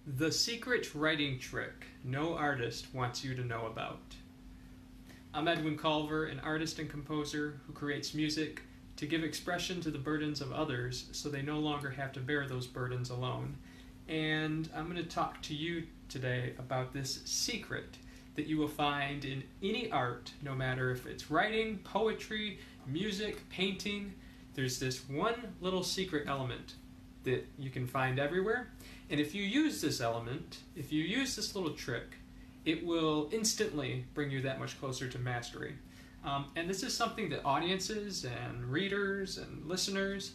The secret writing trick no artist wants you to know about. I'm Edwin Culver, an artist and composer who creates music to give expression to the burdens of others so they no longer have to bear those burdens alone. And I'm going to talk to you today about this secret that you will find in any art, no matter if it's writing, poetry, music, painting. There's this one little secret element that you can find everywhere. And if you use this element, if you use this little trick, it will instantly bring you that much closer to mastery. And this is something that audiences and readers and listeners,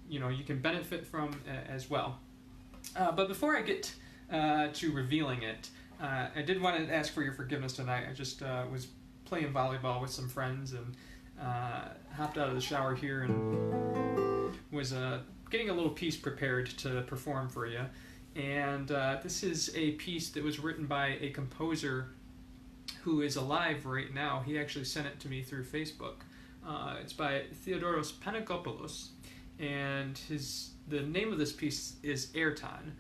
you can benefit from as well. But before I get to revealing it, I did want to ask for your forgiveness tonight. I just was playing volleyball with some friends and hopped out of the shower here and was getting a little piece prepared to perform for you. And this is a piece that was written by a composer who is alive right now. He actually sent it to me through Facebook. It's by Theodoros Panagopoulos, and the name of this piece is Airton.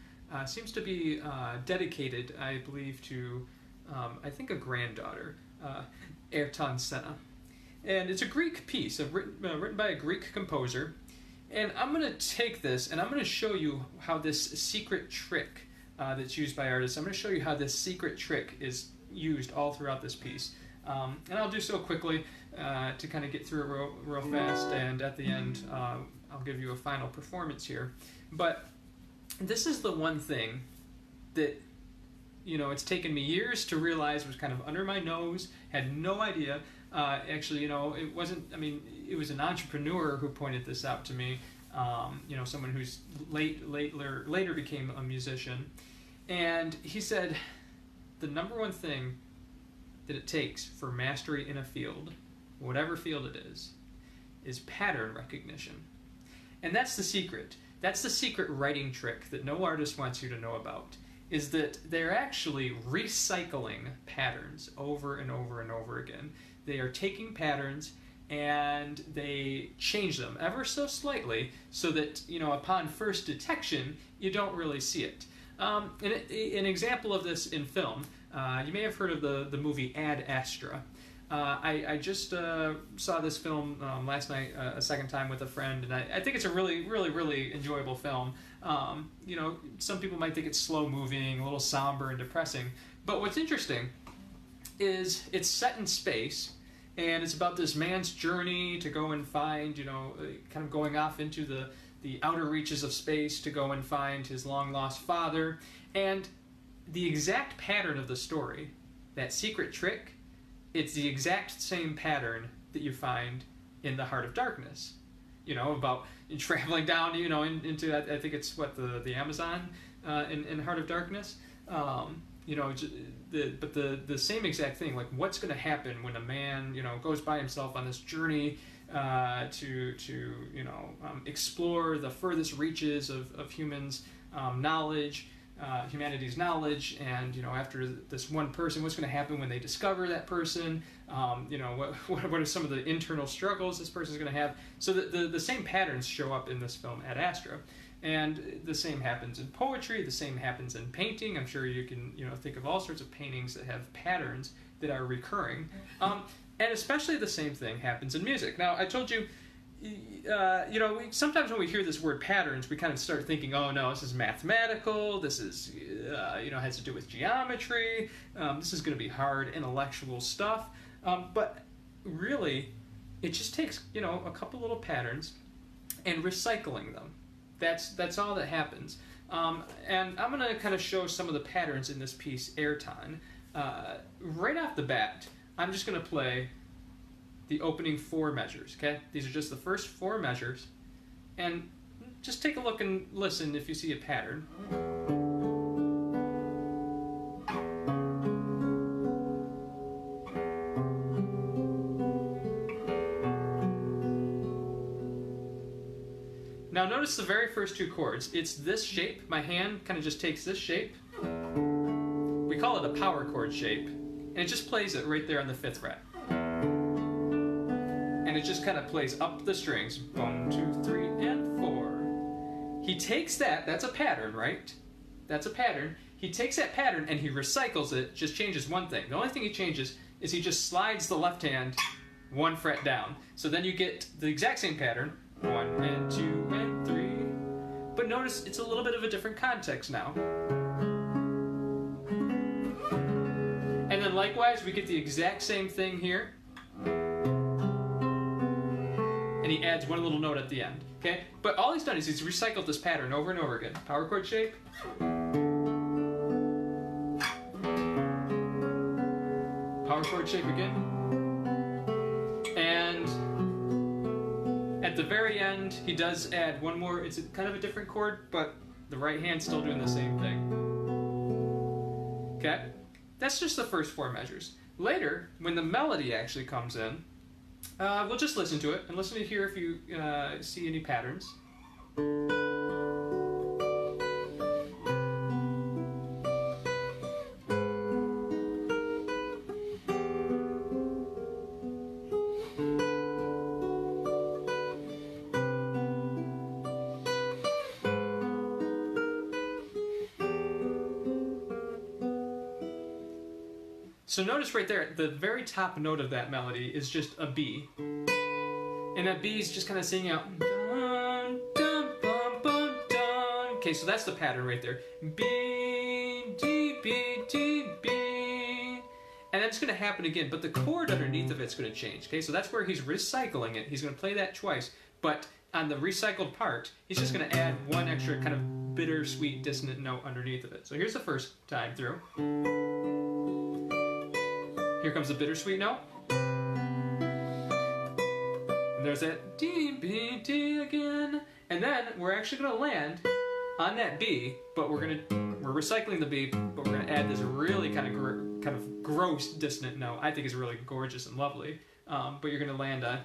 Seems to be dedicated, I believe, to I think a granddaughter, Airton Senna. And it's a Greek piece, written by a Greek composer. And I'm going to take this and I'm going to show you how this secret trick that's used by artists, I'm going to show you how this secret trick is used all throughout this piece. And I'll do so quickly to kind of get through it real fast, and at the end I'll give you a final performance here. But this is the one thing that, it's taken me years to realize was kind of under my nose, had no idea. Actually, it wasn't, it was an entrepreneur who pointed this out to me, someone who's later became a musician. And he said, the number one thing that it takes for mastery in a field, whatever field it is pattern recognition. And that's the secret. That's the secret writing trick that no artist wants you to know about, is that they're actually recycling patterns over and over and over again. They are taking patterns and they change them ever so slightly so that, upon first detection, you don't really see it. An example of this in film, you may have heard of the movie Ad Astra. I just saw this film last night a second time with a friend, and I think it's a really, really, really enjoyable film. Some people might think it's slow-moving, a little somber and depressing, but what's interesting is it's set in space, and it's about this man's journey to go and find, kind of going off into the outer reaches of space to go and find his long-lost father. And the exact pattern of the story, that secret trick, it's the exact same pattern that you find in The Heart of Darkness. About traveling down, into, I think it's the Amazon in Heart of Darkness. The same exact thing, like what's going to happen when a man, goes by himself on this journey to explore the furthest reaches of humans' knowledge, humanity's knowledge, and after this one person, what's going to happen when they discover that person? What are some of the internal struggles this person's going to have? So the same patterns show up in this film Ad Astra. And the same happens in poetry, the same happens in painting. I'm sure you can think of all sorts of paintings that have patterns that are recurring. And especially the same thing happens in music. Now, I told you, sometimes when we hear this word patterns, we kind of start thinking, oh no, this is mathematical, this is, has to do with geometry, this is going to be hard intellectual stuff. But really, it just takes, a couple little patterns and recycling them. That's all that happens. And I'm going to kind of show some of the patterns in this piece, Airton. Right off the bat, I'm just going to play the opening 4 measures, okay? These are just the first 4 measures. And just take a look and listen if you see a pattern. Now notice the very first 2 chords. It's this shape. My hand kind of just takes this shape. We call it a power chord shape. And it just plays it right there on the 5th fret. And it just kind of plays up the strings. 1, 2, 3, and 4. He takes that. That's a pattern, right? That's a pattern. He takes that pattern and he recycles it, just changes one thing. The only thing he changes is he just slides the left hand 1 fret down. So then you get the exact same pattern, 1 and 2 and 3. But notice it's a little bit of a different context now. And then likewise, we get the exact same thing here. And he adds one little note at the end. Okay? But all he's done is he's recycled this pattern over and over again. Power chord shape. Power chord shape again. And at the very end, he does add one more. It's kind of a different chord, but the right hand's still doing the same thing. Okay? That's just the first 4 measures. Later, when the melody actually comes in, we'll just listen to it and listen to hear if you see any patterns. So notice right there, the very top note of that melody is just a B. And that B is just kind of singing out. Dun, dun, bum, bum, dun. Okay, so that's the pattern right there. B, D, B, D, B. And that's going to happen again, but the chord underneath of it's going to change. Okay, so that's where he's recycling it. He's going to play that twice. But on the recycled part, he's just going to add one extra kind of bittersweet dissonant note underneath of it. So here's the first time through. Here comes the bittersweet note. And there's that D, B, D again. And then we're actually going to land on that B, but we're recycling the B, but we're going to add this really kind of gross dissonant note. I think is really gorgeous and lovely. But you're going to land on.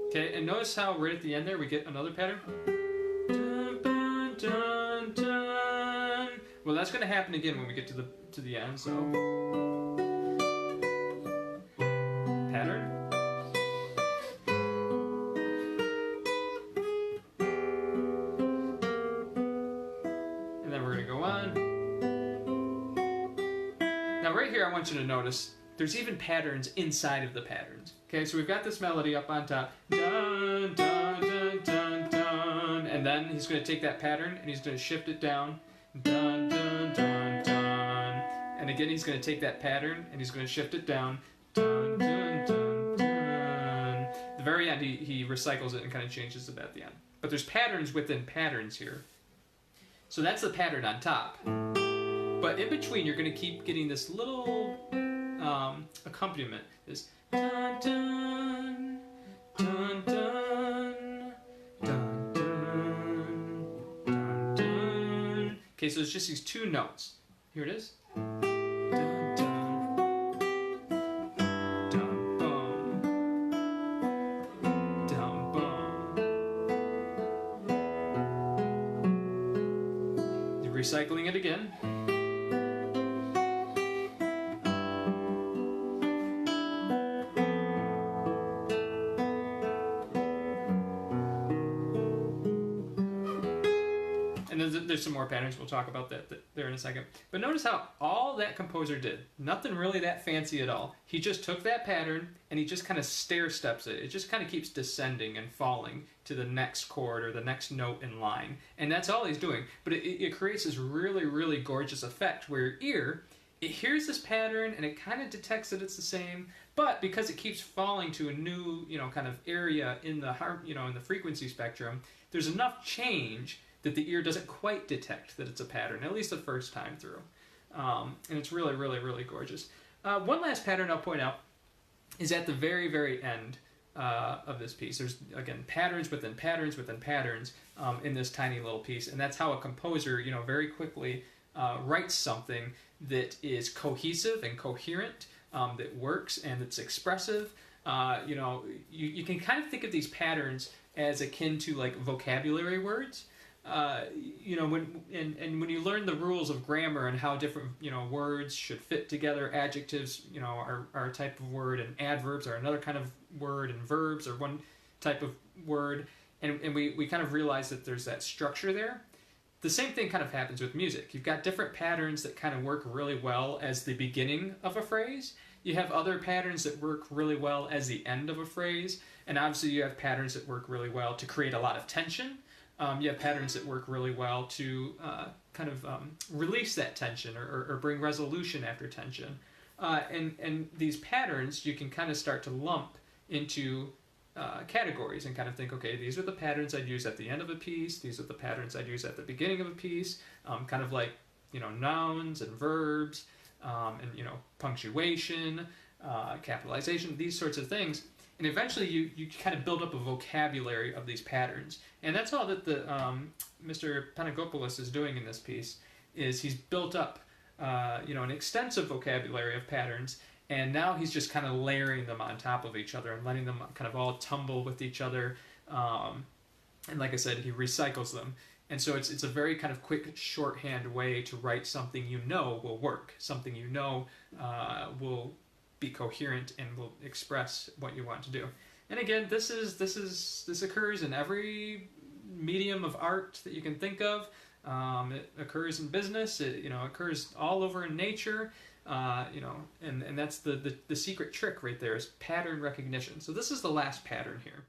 Okay, and notice how right at the end there we get another pattern. Dun, dun. Well, that's going to happen again when we get to the end. So pattern. And then we're going to go on. Now right here I want you to notice there's even patterns inside of the patterns. Okay, so we've got this melody up on top. Dun, dun, dun, dun, dun. And then he's going to take that pattern and he's going to shift it down. Dun, dun, dun, dun. And again, he's going to take that pattern and he's going to shift it down. Dun, dun, dun, dun. At the very end, he recycles it and kind of changes it at the end. But there's patterns within patterns here. So that's the pattern on top. But in between, you're going to keep getting this little accompaniment. This dun, dun, dun, dun, dun, dun, dun, dun. Okay, so it's just these 2 notes. Here it is. Dun, dun, dun, bum, dun, bum. You're recycling it again. There's some more patterns. We'll talk about that there in a second. But notice how all that composer did, nothing really that fancy at all. He just took that pattern and he just kind of stair steps it. It just kind of keeps descending and falling to the next chord or the next note in line. And that's all he's doing. But it creates this really, really gorgeous effect where your ear, it hears this pattern and it kind of detects that it's the same, but because it keeps falling to a new, kind of area in the in the frequency spectrum, there's enough change that the ear doesn't quite detect that it's a pattern, at least the first time through. And it's really, really, really gorgeous. One last pattern I'll point out is at the very, very end of this piece. There's, again, patterns within patterns within patterns in this tiny little piece. And that's how a composer, very quickly writes something that is cohesive and coherent, that works and that's expressive. You can kind of think of these patterns as akin to like vocabulary words. When you learn the rules of grammar and how different words should fit together, adjectives are a type of word and adverbs are another kind of word and verbs are one. type of word, and we kind of realize that there's that structure there. The same thing kind of happens with music. You've got different patterns that kind of work really well as the beginning of a phrase. You have other patterns that work really well as the end of a phrase. And obviously you have patterns that work really well to create a lot of tension. You have patterns that work really well to release that tension or bring resolution after tension. And these patterns you can kind of start to lump into categories and kind of think, okay, these are the patterns I'd use at the end of a piece. These are the patterns I'd use at the beginning of a piece. Kind of like, nouns and verbs, and punctuation, capitalization, these sorts of things. And eventually you kind of build up a vocabulary of these patterns. And that's all that the Mr. Panagopoulos is doing in this piece, is he's built up an extensive vocabulary of patterns, and now he's just kind of layering them on top of each other and letting them kind of all tumble with each other. And like I said, he recycles them. And so it's a very kind of quick shorthand way to write something will work, something will be coherent and will express what you want to do. And again, this occurs in every medium of art that you can think of. It occurs in business. It occurs all over in nature. And that's the secret trick right there, is pattern recognition. So this is the last pattern here.